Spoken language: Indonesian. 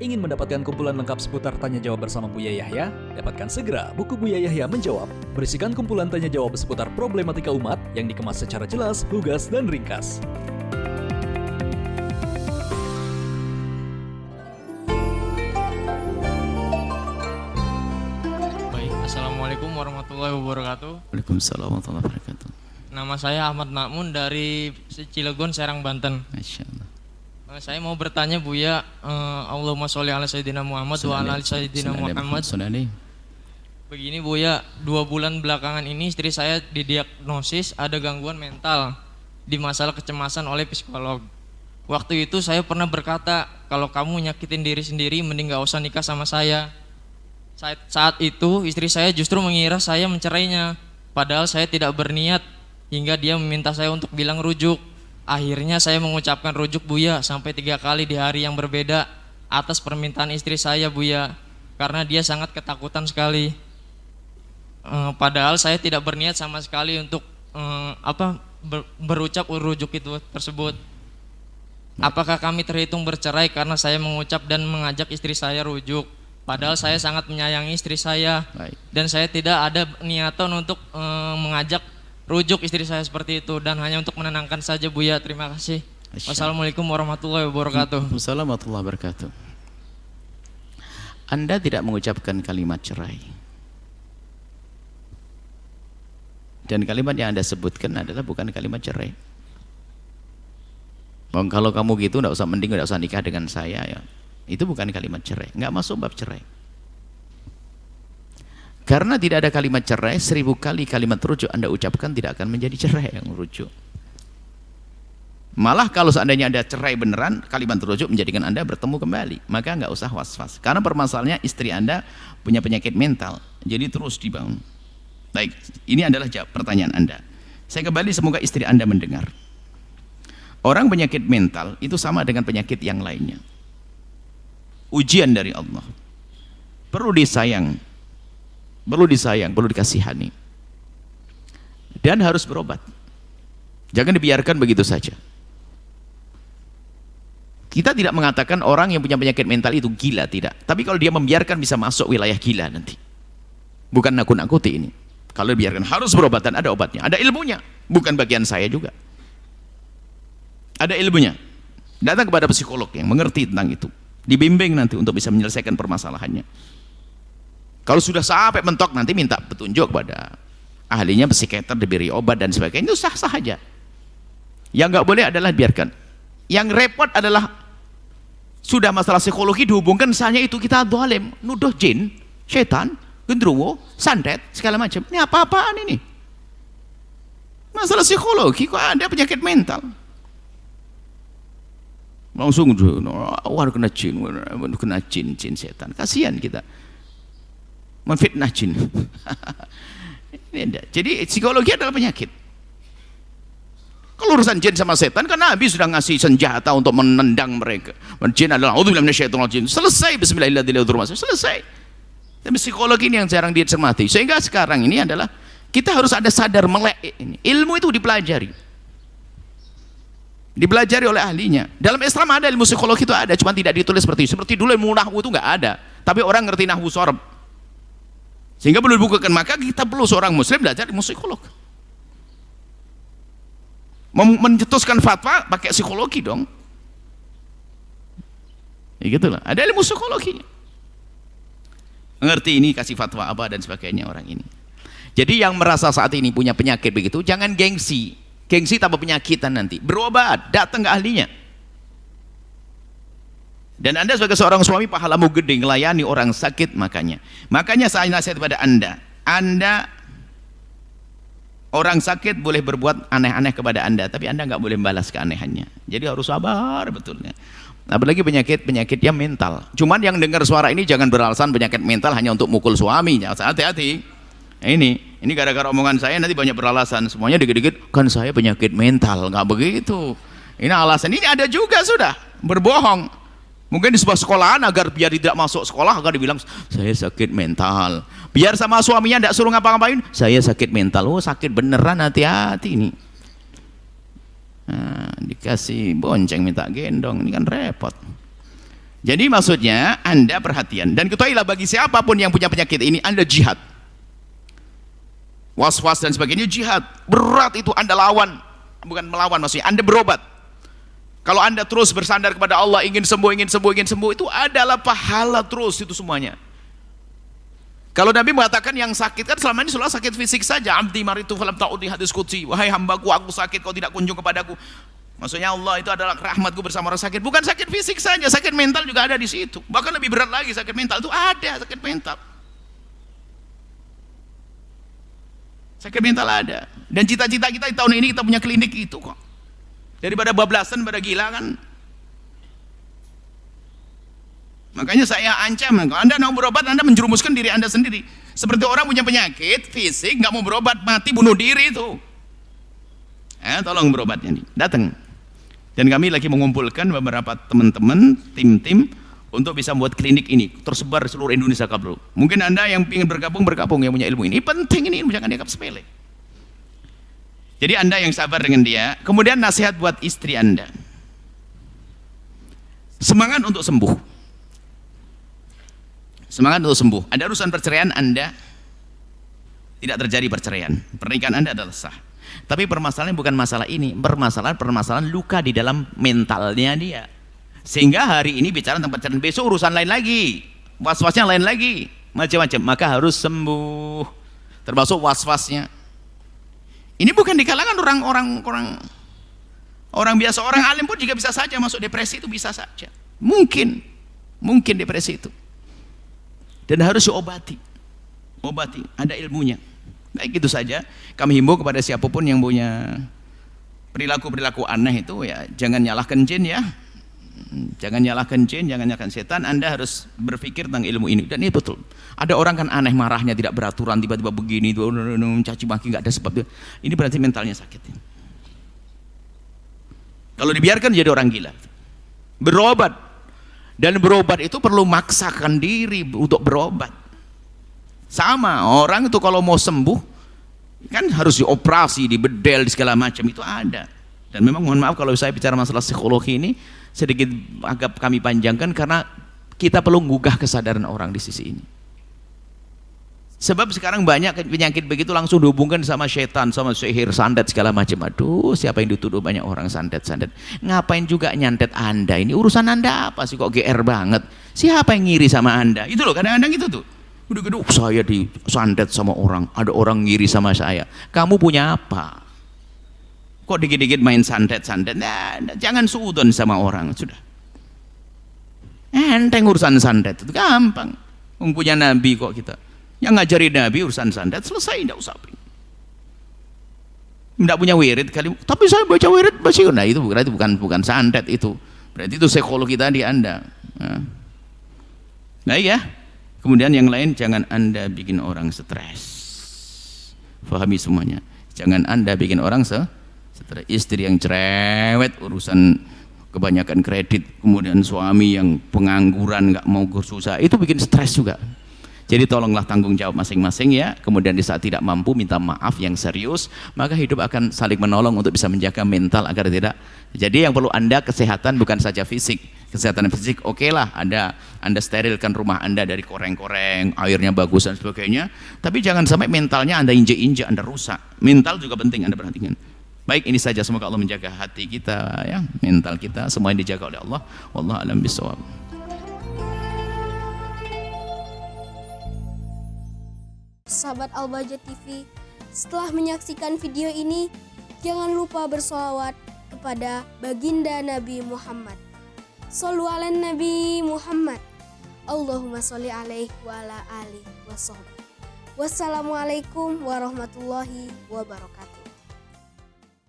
Ingin mendapatkan kumpulan lengkap seputar Tanya Jawab bersama Buya Yahya? Dapatkan segera buku Buya Yahya Menjawab, berisikan kumpulan tanya jawab seputar problematika umat yang dikemas secara jelas, lugas, dan ringkas. Baik, Assalamualaikum warahmatullahi wabarakatuh. Waalaikumsalam warahmatullahi wabarakatuh. Nama saya Ahmad Makmun dari Cilegon, Serang, Banten. Masya Allah. Saya mau bertanya Buya, Allahumma sholli ala sayyidina Muhammad wa ala ali sayyidina Muhammad. Begini Buya, 2 bulan belakangan ini istri saya didiagnosis ada gangguan mental di masalah kecemasan oleh psikolog. Waktu itu saya pernah berkata, kalau kamu nyakitin diri sendiri mending gak usah nikah sama saya. Saat itu istri saya justru mengira saya mencerainya, padahal saya tidak berniat, hingga dia meminta saya untuk bilang rujuk. Akhirnya saya mengucapkan rujuk Buya sampai 3 kali di hari yang berbeda atas permintaan istri saya Buya, karena dia sangat ketakutan sekali. Padahal saya tidak berniat sama sekali untuk berucap rujuk itu tersebut. Apakah kami terhitung bercerai karena saya mengucap dan mengajak istri saya rujuk? Padahal saya sangat menyayangi istri saya. Baik. Dan saya tidak ada niatan untuk mengajak rujuk istri saya seperti itu, dan hanya untuk menenangkan saja Buya. Terima kasih. Wassalamualaikum warahmatullahi wabarakatuh. Waalaikumsalam warahmatullahi wabarakatuh. Anda tidak mengucapkan kalimat cerai. Dan kalimat yang Anda sebutkan adalah bukan kalimat cerai. Bang, kalau kamu gitu mending enggak usah nikah dengan saya ya. Itu bukan kalimat cerai, enggak masuk bab cerai. Karena tidak ada kalimat cerai, 1000 kali kalimat rujuk Anda ucapkan tidak akan menjadi cerai yang rujuk. Malah kalau seandainya ada cerai beneran, kalimat rujuk menjadikan Anda bertemu kembali, maka nggak usah was-was. Karena permasalahannya istri Anda punya penyakit mental, jadi terus dibangun. Baik, ini adalah pertanyaan Anda. Saya kembali, semoga istri Anda mendengar. Orang penyakit mental itu sama dengan penyakit yang lainnya. Ujian dari Allah. Perlu disayang, perlu dikasihani, dan harus berobat. Jangan dibiarkan begitu saja. Kita tidak mengatakan orang yang punya penyakit mental itu gila, tidak. Tapi kalau dia membiarkan bisa masuk wilayah gila nanti. Bukan nakut-nakuti ini. Kalau dibiarkan harus berobatan, ada obatnya, ada ilmunya. Bukan bagian saya juga. Ada ilmunya. Datang kepada psikolog yang mengerti tentang itu. Dibimbing nanti untuk bisa menyelesaikan permasalahannya. Kalau sudah sampai mentok, nanti minta petunjuk pada ahlinya, psikiater, diberi obat dan sebagainya. Itu sah-sah aja. Yang nggak boleh adalah biarkan. Yang repot adalah sudah masalah psikologi dihubungkan misalnya itu kita zalim, nuduh jin, setan, gendruwo, santet, segala macam. Ini apa-apaan ini? Masalah psikologi kok ada penyakit mental. Langsung kena jin setan. Kasihan kita. Menfitnah jin. Jadi psikologi adalah penyakit. Kalau urusan jin sama setan, kan Nabi sudah ngasih senjata untuk menendang mereka. Jin adalah selesai. Bismillahirrahmanirrahim. Selesai. Tapi psikologi ini yang jarang dicermati. Sehingga sekarang ini adalah kita harus ada sadar melek ini. Ilmu itu dipelajari oleh ahlinya. Dalam Islam ada ilmu psikologi, itu ada, cuma tidak ditulis seperti itu. Seperti dulu ilmu nahwu itu nggak ada, tapi orang ngerti nahwu sorab, sehingga perlu dibukukan. Maka kita perlu seorang muslim belajar ilmu psikolog, mencetuskan fatwa pakai psikologi dong. Ya gitulah, ada ilmu psikologinya. Mengerti ini, kasih fatwa apa dan sebagainya orang ini. Jadi yang merasa saat ini punya penyakit begitu, jangan gengsi. Gengsi tambah penyakitan nanti. Berobat, datang ke ahlinya. Dan Anda sebagai seorang suami, pahalamu gede melayani orang sakit. Makanya saya nasihat kepada Anda orang sakit boleh berbuat aneh-aneh kepada Anda, tapi Anda nggak boleh membalas keanehannya. Jadi harus sabar betulnya. Apalagi penyakit yang mental. Cuman yang dengar suara ini jangan beralasan penyakit mental hanya untuk mukul suaminya. Hati-hati. Ini gara-gara omongan saya nanti banyak beralasan. Semuanya dikit-dikit kan saya penyakit mental. Nggak begitu. Ini alasan. Ini ada juga sudah berbohong. Mungkin di sebuah sekolahan agar biar tidak masuk sekolah agar dibilang saya sakit mental. Biar sama suaminya tidak suruh ngapa-ngapain, saya sakit mental. Oh sakit beneran, hati-hati ini. Nah, dikasih bonceng minta gendong, ini kan repot. Jadi maksudnya Anda perhatian, dan ketahuilah bagi siapapun yang punya penyakit ini, Anda jihad. Was-was dan sebagainya jihad. Berat itu Anda lawan. Bukan melawan maksudnya, Anda berobat. Kalau Anda terus bersandar kepada Allah, ingin sembuh, itu adalah pahala terus itu semuanya. Kalau Nabi mengatakan yang sakit kan selama ini selalu sakit fisik saja. Abdi maritu falam ta'udni, hadis qudsi. Wahai hambaku, aku sakit, kau tidak kunjung kepadaku. Maksudnya Allah itu adalah rahmatku bersama orang sakit. Bukan sakit fisik saja, sakit mental juga ada di situ. Bahkan lebih berat lagi sakit mental itu ada, sakit mental. Sakit mental ada. Dan cita-cita kita di tahun ini kita punya klinik itu kok. Daripada bablasan pada gila kan. Makanya saya ancam, kalau Anda mau berobat, Anda menjerumuskan diri Anda sendiri. Seperti orang punya penyakit fisik, nggak mau berobat, mati bunuh diri itu. Tolong berobatnya nih, datang. Dan kami lagi mengumpulkan beberapa teman-teman, tim-tim untuk bisa membuat klinik ini tersebar di seluruh Indonesia, bro. Mungkin Anda yang ingin bergabung yang punya ilmu ini penting, ini jangan dianggap sepele. Jadi Anda yang sabar dengan dia. Kemudian nasihat buat istri Anda, semangat untuk sembuh. Semangat untuk sembuh. Ada urusan perceraian, Anda tidak terjadi perceraian, pernikahan Anda adalah sah. Tapi permasalahan bukan masalah ini, permasalahan luka di dalam mentalnya dia. Sehingga hari ini bicara tentang perceraian, besok urusan lain lagi, was-wasnya lain lagi, macam-macam. Maka harus sembuh, termasuk was-wasnya. Ini bukan di kalangan orang biasa, orang alim pun juga bisa saja masuk depresi, itu bisa saja. Mungkin depresi itu. Dan harus diobati, ada ilmunya. Baik, itu saja. Kami himbau kepada siapapun yang punya perilaku aneh itu, ya jangan nyalahkan jin ya. Jangan nyalahkan jin, jangan nyalahkan setan. Anda harus berpikir tentang ilmu ini. Dan ini betul. Ada orang kan aneh, marahnya tidak beraturan, tiba-tiba begini, caci maki nggak ada sebab. Ini berarti mentalnya sakit. Kalau dibiarkan jadi orang gila. Berobat. Dan berobat itu perlu maksakan diri untuk berobat. Sama, orang itu kalau mau sembuh kan harus dioperasi, dibedel, di segala macam, itu ada. Dan memang mohon maaf kalau saya bicara masalah psikologi ini sedikit agak kami panjangkan, karena kita perlu menggugah kesadaran orang di sisi ini. Sebab sekarang banyak penyakit begitu langsung dihubungkan sama setan, sama sihir, santet, segala macam. Aduh, siapa yang dituduh banyak orang santet. Ngapain juga nyantet Anda? Ini urusan Anda apa sih kok GR banget? Siapa yang ngiri sama Anda? Itu loh, kadang-kadang gitu tuh. Udah saya disantet sama orang, ada orang ngiri sama saya. Kamu punya apa? Kok dikit-dikit main santet? Nah, jangan suudon sama orang, sudah. Enteng urusan santet, itu gampang. Punya Nabi kok kita. Yang ngajari Nabi urusan santet selesai, tidak usah. Tidak punya wirid kali, tapi saya baca wirid masih. Nah itu berarti bukan santet itu. Berarti itu psikologi tadi Anda. Nah ya. Kemudian yang lain, jangan Anda bikin orang stres. Fahami semuanya. Jangan Anda bikin orang stres. Istri yang cerewet, urusan kebanyakan kredit, kemudian suami yang pengangguran, nggak mau susah, itu bikin stres juga. Jadi tolonglah tanggung jawab masing-masing ya. Kemudian di saat tidak mampu minta maaf yang serius, maka hidup akan saling menolong untuk bisa menjaga mental agar tidak. Jadi yang perlu Anda kesehatan bukan saja fisik. Kesehatan fisik oke lah, Anda sterilkan rumah Anda dari koreng-koreng, airnya bagus dan sebagainya. Tapi jangan sampai mentalnya Anda injek-injek, Anda rusak. Mental juga penting Anda perhatikan. Baik, ini saja, semoga Allah menjaga hati kita ya, mental kita, semua yang dijaga oleh Allah. Wallahu a'lam bishawab. Sahabat Al-Bahjah TV, setelah menyaksikan video ini, jangan lupa bersolawat kepada baginda Nabi Muhammad. Shollu ala Nabi Muhammad. Allahumma sholli alaihi wa ala alihi wa sahbihi. Wassalamualaikum warahmatullahi wabarakatuh.